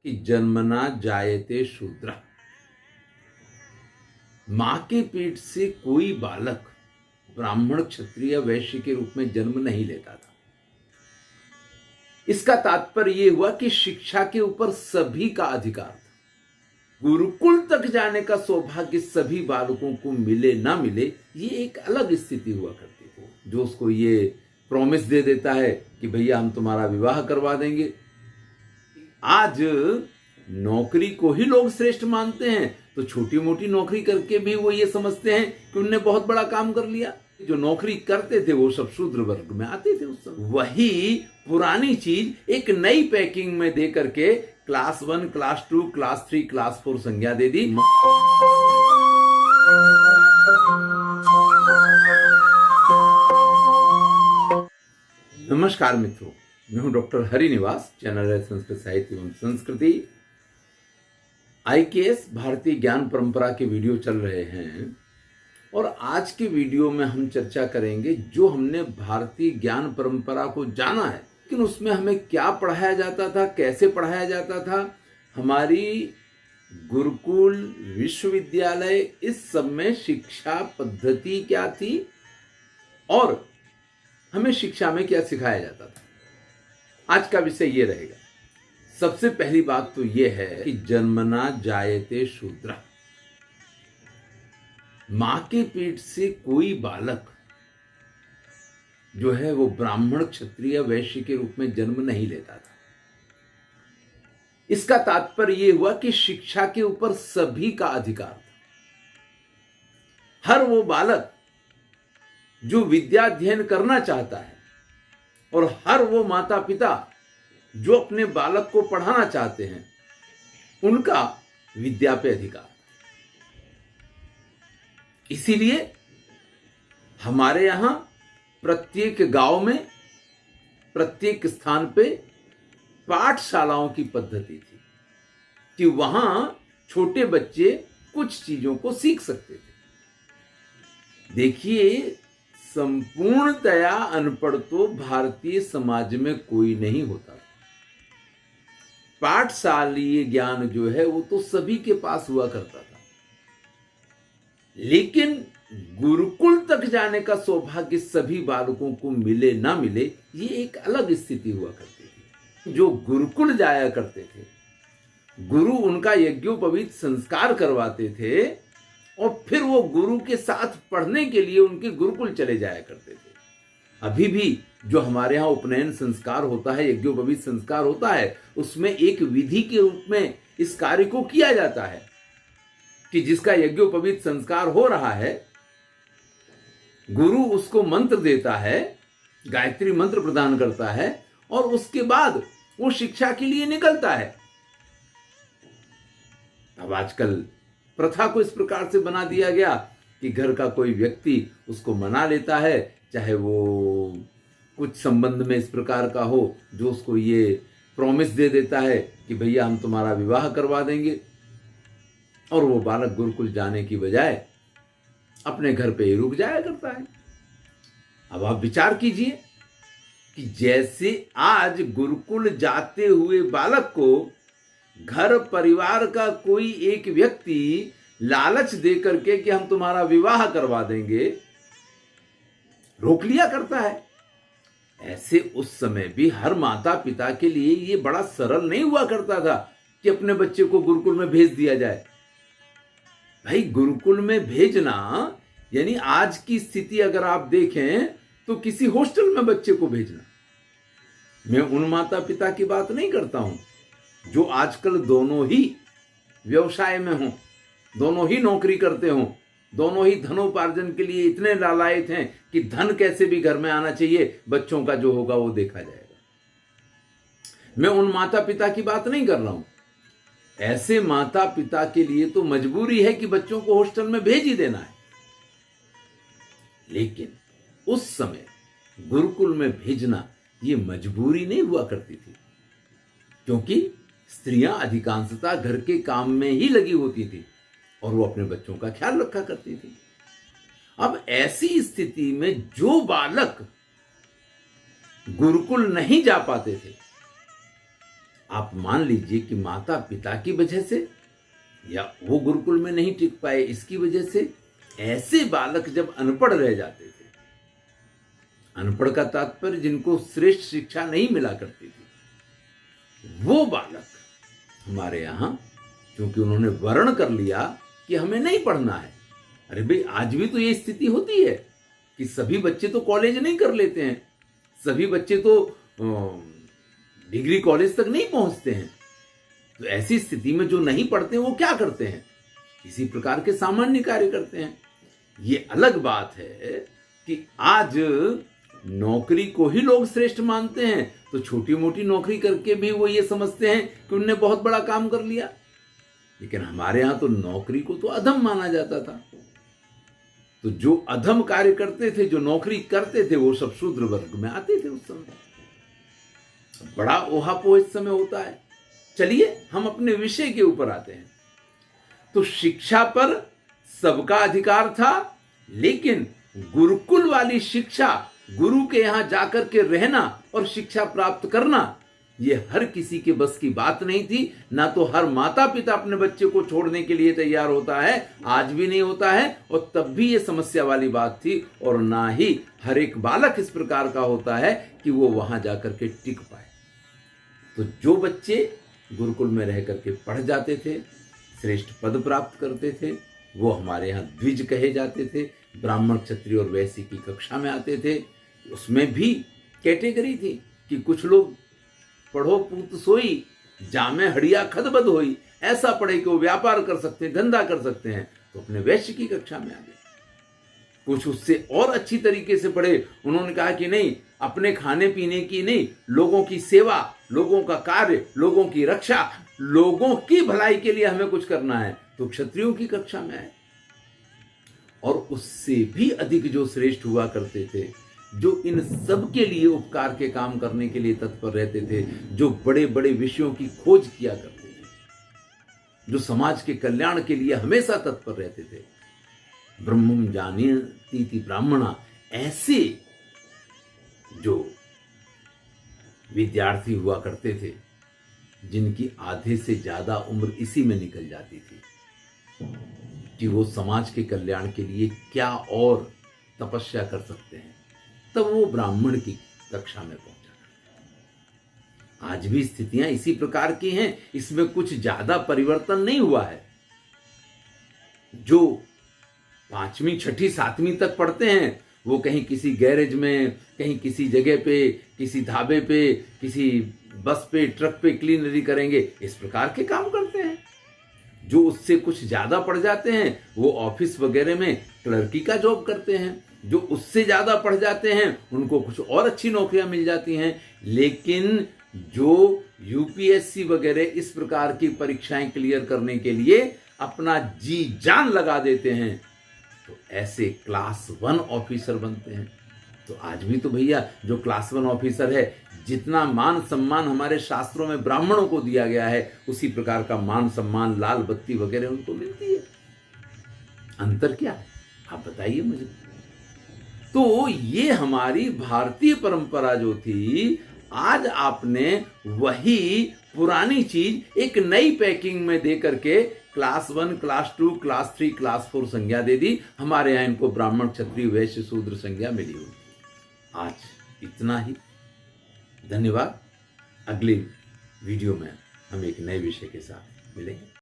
कि जन्मना जायते शूद्र। मां के पेट से कोई बालक ब्राह्मण क्षत्रिय वैश्य के रूप में जन्म नहीं लेता था। इसका तात्पर्य यह हुआ कि शिक्षा के ऊपर सभी का अधिकार था। गुरुकुल तक जाने का सौभाग्य सभी बालकों को मिले ना मिले, ये एक अलग स्थिति हुआ करती थी। जो उसको ये प्रॉमिस दे देता है कि भैया हम तुम्हारा विवाह करवा देंगे। आज नौकरी को ही लोग श्रेष्ठ मानते हैं, तो छोटी मोटी नौकरी करके भी वो ये समझते हैं कि उनने बहुत बड़ा काम कर लिया। जो नौकरी करते थे वो सब शूद्र वर्ग में आते थे उस समय। वही पुरानी चीज एक नई पैकिंग में दे करके क्लास 1, क्लास 2, क्लास 3, क्लास 4 संज्ञा दे दी। नमस्कार मित्रों, मैं हूं डॉक्टर हरिनिवास। चैनल है संस्कृत साहित्य एवं संस्कृति। IKS भारतीय ज्ञान परंपरा के वीडियो चल रहे हैं और आज के वीडियो में हम चर्चा करेंगे जो हमने भारतीय ज्ञान परंपरा को जाना है, लेकिन उसमें हमें क्या पढ़ाया जाता था, कैसे पढ़ाया जाता था, हमारी गुरुकुल, विश्वविद्यालय, इस सब में शिक्षा पद्धति क्या थी और हमें शिक्षा में क्या सिखाया जाता था। आज का विषय ये रहेगा। सबसे पहली बात तो यह है कि जन्मना जायते शूद्र। मां के पेट से कोई बालक जो है वो ब्राह्मण क्षत्रिय वैश्य के रूप में जन्म नहीं लेता था। इसका तात्पर्य यह हुआ कि शिक्षा के ऊपर सभी का अधिकार था। हर वो बालक जो विद्या अध्ययन करना चाहता है और हर वो माता पिता जो अपने बालक को पढ़ाना चाहते हैं, उनका विद्या पे अधिकार। इसीलिए हमारे यहां प्रत्येक गांव में, प्रत्येक स्थान पे पाठशालाओं की पद्धति थी कि वहां छोटे बच्चे कुछ चीजों को सीख सकते थे। देखिए, संपूर्णतया अनपढ़ तो भारतीय समाज में कोई नहीं होता। पाठशालीय ज्ञान जो है वो तो सभी के पास हुआ करता था, लेकिन गुरुकुल तक जाने का सौभाग्य सभी बालकों को मिले ना मिले, ये एक अलग स्थिति हुआ करती थी। जो गुरुकुल जाया करते थे, गुरु उनका यज्ञोपवीत संस्कार करवाते थे और फिर वो गुरु के साथ पढ़ने के लिए उनके गुरुकुल चले जाया करते थे। अभी भी जो हमारे यहाँ उपनयन संस्कार होता है, यज्ञोपवीत संस्कार होता है, उसमें एक विधि के रूप में इस कार्य को किया जाता है कि जिसका यज्ञोपवीत संस्कार हो रहा है, गुरु उसको मंत्र देता है, गायत्री मंत्र प्रदान करता है और उसके बाद वो शिक्षा के लिए निकलता है। अब आजकल प्रथा को इस प्रकार से बना दिया गया कि घर का कोई व्यक्ति उसको मना लेता है, चाहे वो कुछ संबंध में इस प्रकार का हो, जो उसको ये प्रॉमिस दे देता है कि भैया हम तुम्हारा विवाह करवा देंगे, और वो बालक गुरुकुल जाने की बजाय अपने घर पे ही रुक जाया करता है। अब आप विचार कीजिए कि जैसे आज गुरुकुल जाते हुए बालक को घर परिवार का कोई एक व्यक्ति लालच दे करके कि हम तुम्हारा विवाह करवा देंगे, रोक लिया करता है, ऐसे उस समय भी हर माता पिता के लिए ये बड़ा सरल नहीं हुआ करता था कि अपने बच्चे को गुरुकुल में भेज दिया जाए। भाई, गुरुकुल में भेजना यानी आज की स्थिति अगर आप देखें तो किसी हॉस्टल में बच्चे को भेजना। मैं उन माता पिता की बात नहीं करता हूं जो आजकल दोनों ही व्यवसाय में हों, दोनों ही नौकरी करते हों, दोनों ही धनोपार्जन के लिए इतने लालायित हैं कि धन कैसे भी घर में आना चाहिए, बच्चों का जो होगा वो देखा जाएगा। मैं उन माता पिता की बात नहीं कर रहा हूं। ऐसे माता पिता के लिए तो मजबूरी है कि बच्चों को हॉस्टल में भेज ही देना है, लेकिन उस समय गुरुकुल में भेजना ये मजबूरी नहीं हुआ करती थी, क्योंकि स्त्रियां अधिकांशतः घर के काम में ही लगी होती थी और वो अपने बच्चों का ख्याल रखा करती थी। अब ऐसी स्थिति में जो बालक गुरुकुल नहीं जा पाते थे, आप मान लीजिए कि माता पिता की वजह से या वो गुरुकुल में नहीं टिक पाए इसकी वजह से ऐसे बालक जब अनपढ़ रह जाते थे, अनपढ़ का तात्पर्य जिनको श्रेष्ठ शिक्षा नहीं मिला करती थी, वो बालक हमारे यहां क्योंकि उन्होंने वर्ण कर लिया कि हमें नहीं पढ़ना है। अरे भाई, आज भी तो ये स्थिति होती है कि सभी बच्चे तो कॉलेज नहीं कर लेते हैं, सभी बच्चे तो डिग्री कॉलेज तक नहीं पहुंचते हैं। तो ऐसी स्थिति में जो नहीं पढ़ते वो क्या करते हैं? इसी प्रकार के सामान्य कार्य करते हैं। ये अलग बात है कि आज नौकरी को ही लोग श्रेष्ठ मानते हैं, तो छोटी मोटी नौकरी करके भी वो ये समझते हैं कि उनने बहुत बड़ा काम कर लिया। लेकिन हमारे यहां तो नौकरी को तो अधम माना जाता था। तो जो अधम कार्य करते थे, जो नौकरी करते थे, वो सब शूद्र वर्ग में आते थे। उस समय बड़ा ओहापोह इस समय होता है। चलिए हम अपने विषय के ऊपर आते हैं। तो शिक्षा पर सबका अधिकार था, लेकिन गुरुकुल वाली शिक्षा, गुरु के यहां जाकर के रहना और शिक्षा प्राप्त करना, यह हर किसी के बस की बात नहीं थी। ना तो हर माता पिता अपने बच्चे को छोड़ने के लिए तैयार होता है, आज भी नहीं होता है, और तब भी यह समस्या वाली बात थी। और ना ही हर एक बालक इस प्रकार का होता है कि वो वहां जाकर के टिक पाए। तो जो बच्चे गुरुकुल में रह करके पढ़ जाते थे, श्रेष्ठ पद प्राप्त करते थे, वो हमारे यहाँ द्विज कहे जाते थे। ब्राह्मण, क्षत्रिय और वैश्य की कक्षा में आते थे। उसमें भी कैटेगरी थी कि कुछ लोग पढ़ो पूत सोई, जामे हड़िया खदबद होई, ऐसा पढ़े कि वो व्यापार कर सकते हैं, धंधा कर सकते हैं, तो अपने वैश्य की कक्षा में आ गए। कुछ उससे और अच्छी तरीके से पढ़े, उन्होंने कहा कि नहीं, अपने खाने पीने की नहीं, लोगों की सेवा, लोगों का कार्य, लोगों की रक्षा, लोगों की भलाई के लिए हमें कुछ करना है, तो क्षत्रियों की कक्षा में आए। और उससे भी अधिक जो श्रेष्ठ हुआ करते थे, जो इन सब के लिए उपकार के काम करने के लिए तत्पर रहते थे, जो बड़े बड़े विषयों की खोज किया करते थे, जो समाज के कल्याण के लिए हमेशा तत्पर रहते थे, ब्रह्मं जानन्ति ब्राह्मणा, ऐसे जो विद्यार्थी हुआ करते थे, जिनकी आधे से ज्यादा उम्र इसी में निकल जाती थी कि वो समाज के कल्याण के लिए क्या और तपस्या कर सकते हैं, तब वो ब्राह्मण की कक्षा में पहुंचा करते। आज भी स्थितियां इसी प्रकार की हैं, इसमें कुछ ज्यादा परिवर्तन नहीं हुआ है। जो 5वीं, 6ठी, 7वीं तक पढ़ते हैं, वो कहीं किसी गैरेज में, कहीं किसी जगह पे, किसी ढाबे पे, किसी बस पे, ट्रक पे क्लीनरी करेंगे, इस प्रकार के काम करते हैं। जो उससे कुछ ज्यादा पढ़ जाते हैं, वो ऑफिस वगैरह में क्लर्की का जॉब करते हैं। जो उससे ज्यादा पढ़ जाते हैं, उनको कुछ और अच्छी नौकरियां मिल जाती हैं। लेकिन जो यूपीएससी वगैरह इस प्रकार की परीक्षाएं क्लियर करने के लिए अपना जी जान लगा देते हैं, तो ऐसे क्लास 1 ऑफिसर बनते हैं। तो आज भी तो भैया जो क्लास 1 ऑफिसर है, जितना मान सम्मान हमारे शास्त्रों में ब्राह्मणों को दिया गया है, उसी प्रकार का मान सम्मान, लाल बत्ती वगैरह उनको मिलती है। अंतर क्या है, आप बताइए मुझे। तो ये हमारी भारतीय परंपरा जो थी, आज आपने वही पुरानी चीज एक नई पैकिंग में दे करके क्लास 1, क्लास 2, क्लास 3, क्लास 4 संज्ञा दे दी। हमारे यहां इनको ब्राह्मण, क्षत्रिय, वैश्य, शूद्र संज्ञा मिली हुई। आज इतना ही। धन्यवाद। अगले वीडियो में हम एक नए विषय के साथ मिलेंगे।